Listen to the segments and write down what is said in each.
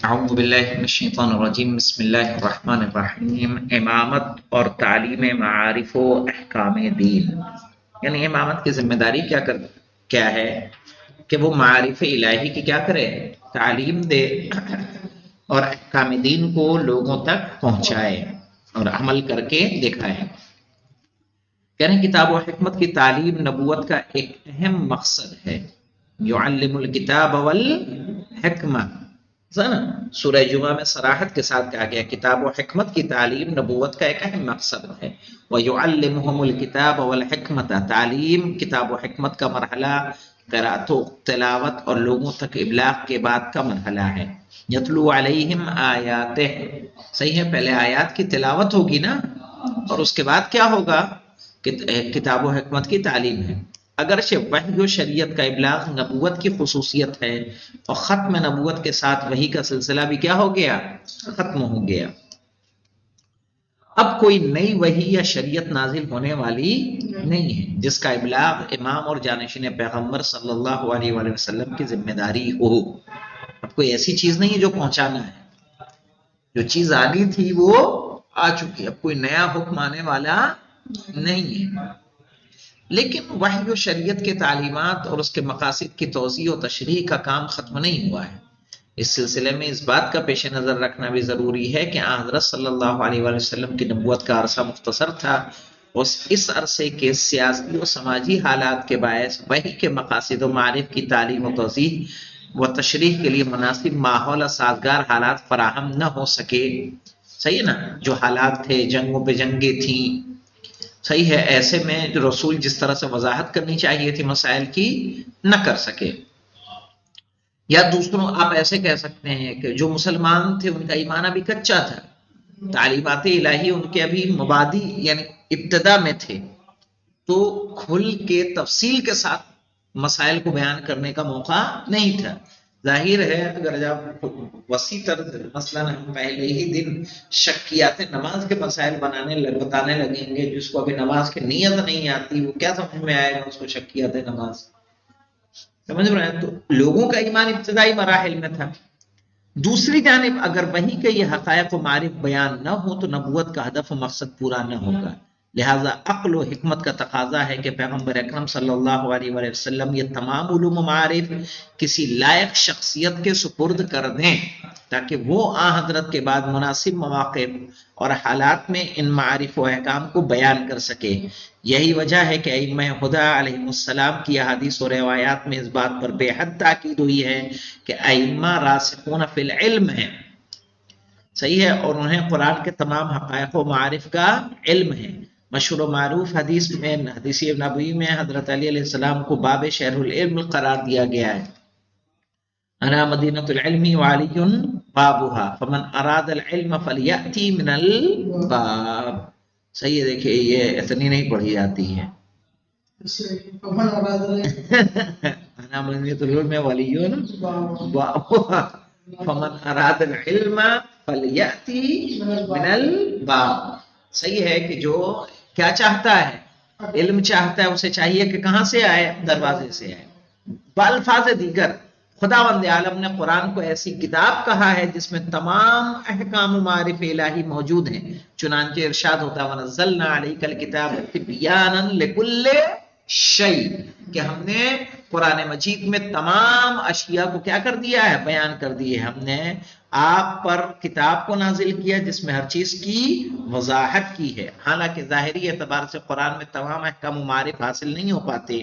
اعوذ باللہ من الشیطان الرجیم، بسم اللہ الرحمن الرحیم۔ امامت اور تعلیم معارف و احکام دین، یعنی امامت کی ذمہ داری کیا ہے کہ وہ معارف الہی کی کیا کرے، تعلیم دے اور احکام دین کو لوگوں تک پہنچائے اور عمل کر کے دکھائے۔ کہہ رہے ہیں کتاب و حکمت کی تعلیم نبوت کا ایک اہم مقصد ہے۔ یعلم الکتاب والحکمہ، سورہ جمعہ میں صراحت کے ساتھ کہا گیا کتاب و حکمت کی تعلیم نبوت کا ایک اہم مقصد ہے۔ وَيُعَلِّمُهُمُ الْكِتَابَ وَالْحِکْمَةَ، تعلیم کتاب و حکمت کا مرحلہ قرأت و تلاوت اور لوگوں تک ابلاغ کے بعد کا مرحلہ ہے۔ یتلو علیہم آیاتہ، صحیح ہے، پہلے آیات کی تلاوت ہوگی نا، اور اس کے بعد کیا ہوگا، کتاب و حکمت کی تعلیم ہے۔ اگرچہ وحی و شریعت کا ابلاغ نبوت کی خصوصیت ہے، اور ختم نبوت کے ساتھ وحی کا سلسلہ بھی کیا ہو گیا، ختم ہو گیا۔ اب کوئی نئی وحی یا شریعت نازل ہونے والی نہیں ہے جس کا ابلاغ امام اور جانشین پیغمبر صلی اللہ علیہ وآلہ وسلم کی ذمہ داری ہو۔ اب کوئی ایسی چیز نہیں ہے جو پہنچانا ہے، جو چیز آنی تھی وہ آ چکی، اب کوئی نیا حکم آنے والا نہیں ہے۔ لیکن وحی و شریعت کے تعلیمات اور اس کے مقاصد کی توضیح و تشریح کا کام ختم نہیں ہوا ہے۔ اس سلسلے میں اس بات کا پیش نظر رکھنا بھی ضروری ہے کہ حضرت صلی اللہ علیہ وآلہ وسلم کی نبوت کا عرصہ مختصر تھا، اور اس عرصے کے سیاسی و سماجی حالات کے باعث وحی کے مقاصد و معارف کی تعلیم و توضیح و تشریح کے لیے مناسب ماحول اور سازگار حالات فراہم نہ ہو سکے۔ صحیح ہے نا، جو حالات تھے، جنگوں پہ جنگیں تھیں، صحیح ہے، ایسے میں جو رسول جس طرح سے وضاحت کرنی چاہیے تھی مسائل کی نہ کر سکے۔ یا دوسروں آپ ایسے کہہ سکتے ہیں کہ جو مسلمان تھے ان کا ایمان ابھی کچا تھا، تعلیمات الہی ان کے ابھی مبادی یعنی ابتدا میں تھے، تو کھل کے تفصیل کے ساتھ مسائل کو بیان کرنے کا موقع نہیں تھا۔ ظاہر ہے اگر جب وسیع تر مثلا ہم پہلے ہی دن شکیات نماز کے مسائل بتانے لگیں گے، جس کو ابھی نماز کی نیت نہیں آتی وہ کیا سمجھ میں آئے گا اس کو شکیات نماز، سمجھ رہے ہیں؟ تو لوگوں کا ایمان ابتدائی مراحل میں تھا۔ دوسری جانب اگر وحی کے یہ حقائق و معارف بیان نہ ہو تو نبوت کا ہدف و مقصد پورا نہ ہوگا۔ لہٰذا عقل و حکمت کا تقاضا ہے کہ پیغمبر اکرم صلی اللہ علیہ وآلہ وسلم یہ تمام علوم و معارف کسی لائق شخصیت کے سپرد کر دیں، تاکہ وہ حضرت کے بعد مناسب مواقع اور حالات میں ان معارف و احکام کو بیان کر سکے۔ یہی وجہ ہے کہ ائمہ ہدی علیہ السلام کی احادیث و روایات میں اس بات پر بے حد تاکید ہوئی ہے کہ ائمہ راسخون فی العلم ہیں، صحیح ہے، اور انہیں قرآن کے تمام حقائق و معارف کا علم ہے۔ مشہور و معروف حدیث نبوی میں حضرت علی علیہ السلام کو باب شہر العلم قرار دیا گیا ہے۔ انا مدینۃ العلم وعلی بابها فمن اراد العلم فلیأتی من الباب۔ صحیح ہے، دیکھیے یہ اتنی نہیں پڑھی جاتی ہے۔ انا مدینۃ العلم ولی بابها فمن اراد العلم فلیأتی من الباب۔ صحیح ہے کہ جو کیا چاہتا ہے، علم چاہتا ہے، اسے چاہیے کہ کہاں سے آئے، دروازے سے آئے۔ بالفاظ دیگر خداوند عالم نے قرآن کو ایسی کتاب کہا ہے جس میں تمام احکام و معارف الہی موجود ہیں، چنانچہ ارشاد ہوتا ہے وَنَزَّلْنَا عَلَيْكَ الْكِتَابَ تِبْيَانًا لِكُلِّ شَيْءٍ، کہ ہم نے قرآن مجید میں تمام اشیاء کو کیا کر دیا ہے، بیان کر دیے۔ ہم نے آپ پر کتاب کو نازل کیا جس میں ہر چیز کی وضاحت کی ہے، حالانکہ ظاہری اعتبار سے قرآن میں تمام احکام و معارف حاصل نہیں ہو پاتے۔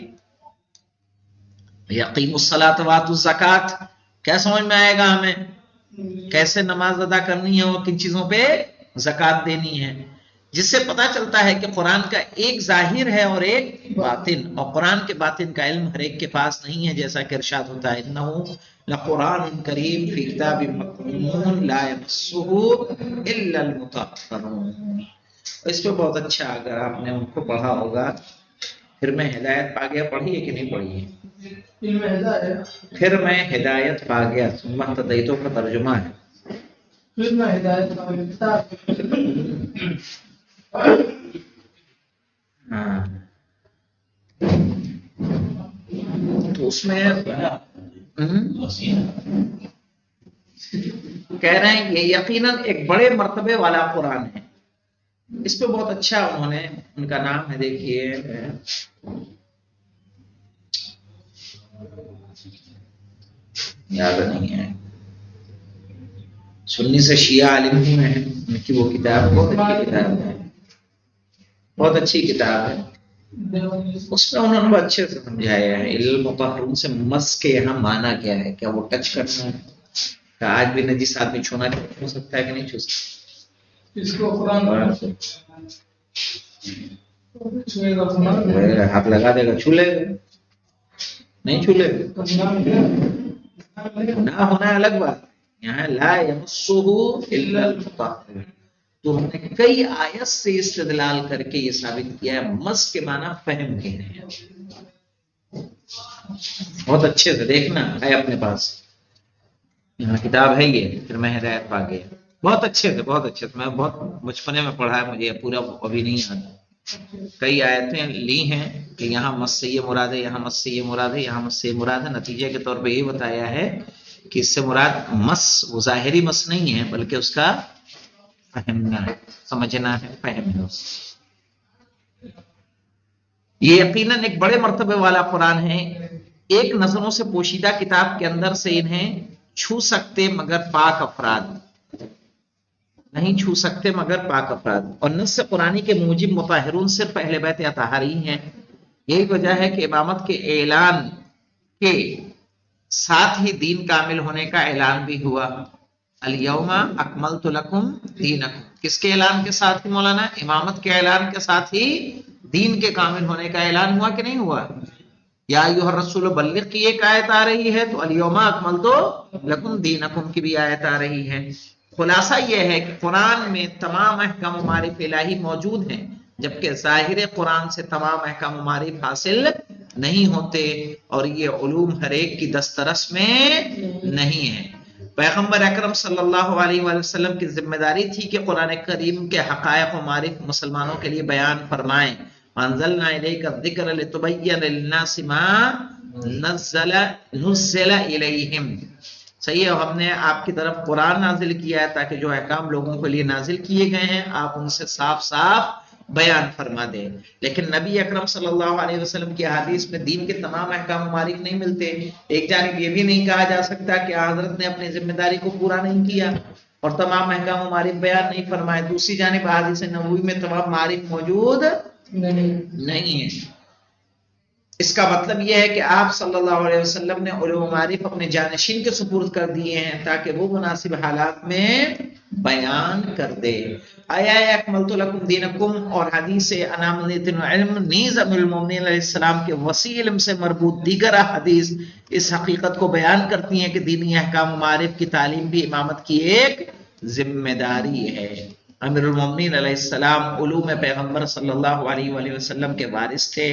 یقیم الصلاۃ وآتوا الزکات، کیا سمجھ میں آئے گا ہمیں، کیسے نماز ادا کرنی ہے اور کن چیزوں پہ زکات دینی ہے، جس سے پتہ چلتا ہے کہ قرآن کا ایک ظاہر ہے اور ایک باطن، اور قرآن کے باطن کا علم ہر ایک کے پاس نہیں ہے، جیسا کہ ارشاد ہوتا ہے انہ لقرآن کریم فی کتاب مکنون لا یمسہ الا المطہرون۔ اس پہ بہت اچھا، اگر آپ نے ان کو پڑھا ہوگا، پھر میں ہدایت پا گیا، پڑھی ہے کہ نہیں پڑھی ہے؟ پھر میں ہدایت پا گیا، ثم اہتدیتوں کا ترجمہ ہے۔ پھر میں ہدایت پا گیا، ہاں، تو اس میں کہہ رہے ہیں یہ یقیناً ایک بڑے مرتبے والا قرآن ہے. اس پہ بہت اچھا انہوں نے، ان کا نام ہے دیکھیے، یاد نہیں ہے، سنی سے شیعہ عالم ہی میں ہے، ان کی وہ کتاب بہت اچھی کتاب ہے، بہت اچھی کتاب ہے. اس میں انہوں نے اچھے سے سمجھایا ہے المطہرون سے مس کے یہاں مانا کیا ہے، کیا وہ ٹچ کرنا ہے، کہ آج بھی نجس آدمی چھونا چھو سکتا ہے کہ نہیں چھو سکتا، اس کو قرآن ہاتھ لگا دے گا، چھو لے گا، نہیں چھو لے گا، نہ ہونا الگ بات. یہاں لا یمسہ الا المطہرون، تو ہم نے کئی آیت سے استدلال کر کے یہ ثابت کیا ہے مس کے معنی فہم کے ہیں. بہت اچھے سے دیکھنا ہے اپنے پاس، یہاں کتاب ہے یہ، پھر میں ہدایت پا گیا. بہت اچھے سے، بہت اچھے سے، میں بہت بچپنے میں پڑھا ہے، مجھے پورا ابھی نہیں یاد. کئی آیتیں لی ہیں کہ یہاں مس سے یہ مراد ہے، یہاں مس سے یہ مراد ہے، یہاں مس سے یہ مراد ہے. نتیجے کے طور پہ یہ بتایا ہے کہ اس سے مراد مس وہ ظاہری مس نہیں ہے، بلکہ اس کا فہمنا ہے، سمجھنا ہے، فہمنا. یہ یقیناً ایک بڑے مرتبے والا قرآن ہے، ایک نظروں سے پوشیدہ کتاب کے اندر سے انہیں چھو سکتے مگر پاک افراد، نہیں چھو سکتے مگر پاک افراد. اور نص قرآنی کے موجب مطہرون صرف اہل بیت اطہار ہی ہیں. یہی وجہ ہے کہ امامت کے اعلان کے ساتھ ہی دین کامل ہونے کا اعلان بھی ہوا. الیوم اکملت لکم دینکم، کس کے اعلان کے ساتھ ہی مولانا؟ امامت کے اعلان کے ساتھ ہی دین کے کامل ہونے کا اعلان ہوا کہ نہیں ہوا؟ یا ایھا الرسول بلغ کی ایک آیت آ رہی ہے، تو الیوم اکملت لکم دینکم کی بھی آیت آ رہی ہے. خلاصہ یہ ہے کہ قرآن میں تمام احکام و معارف الہی موجود ہیں، جبکہ ظاہر قرآن سے تمام احکام و معارف حاصل نہیں ہوتے، اور یہ علوم ہر ایک کی دسترس میں نہیں ہے. پیغمبر اکرم صلی اللہ علیہ وآلہ وسلم کی ذمہ داری تھی کہ قرآن کریم کے حقائق و معارف مسلمانوں کے لیے بیان فرمائیں. وَأَنزَلْنَا إِلَيْكَ الذِّكْرَ لِتُبَيِّنَ لِلنَّاسِ مَا نُزِّلَ إِلَيْهِمْ. صحیح ہے، ہم نے آپ کی طرف قرآن نازل کیا ہے تاکہ جو احکام لوگوں کے لیے نازل کیے گئے ہیں آپ ان سے صاف صاف بیان فرما دیں. لیکن نبی اکرم صلی اللہ علیہ وسلم کی حدیث میں دین کے تمام احکام و معارف نہیں ملتے. ایک جانب یہ بھی نہیں کہا جا سکتا کہ حضرت نے اپنی ذمہ داری کو پورا نہیں کیا اور تمام احکام و معارف بیان نہیں فرمائے، دوسری جانب حدیث نبوی میں تمام معارف موجود نہیں ہے. اس کا مطلب یہ ہے کہ آپ صلی اللہ علیہ وسلم نے علوم و معارف اپنے جانشین کے سپرد کر دیے ہیں تاکہ وہ مناسب حالات میں بیان کر دے. آیا اکملت لکم دینکم اور حدیث انامنیت علم نیز امیر المومنین علیہ السلام کے وسیع علم سے مربوط دیگر حدیث اس حقیقت کو بیان کرتی ہیں کہ دینی احکام و معارف کی تعلیم بھی امامت کی ایک ذمہ داری ہے. امیر المومنین علیہ السلام علوم پیغمبر صلی اللہ علیہ وآلہ وسلم کے وارث تھے.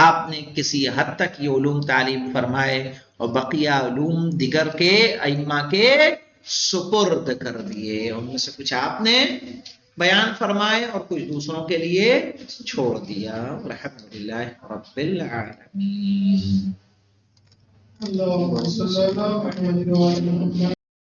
آپ نے کسی حد تک یہ علوم تعلیم فرمائے اور بقیہ علوم دیگر کے ائمہ کے سپرد کر دیے. ان میں سے کچھ آپ نے بیان فرمائے اور کچھ دوسروں کے لیے چھوڑ دیا. الحمدللہ رب العالمین.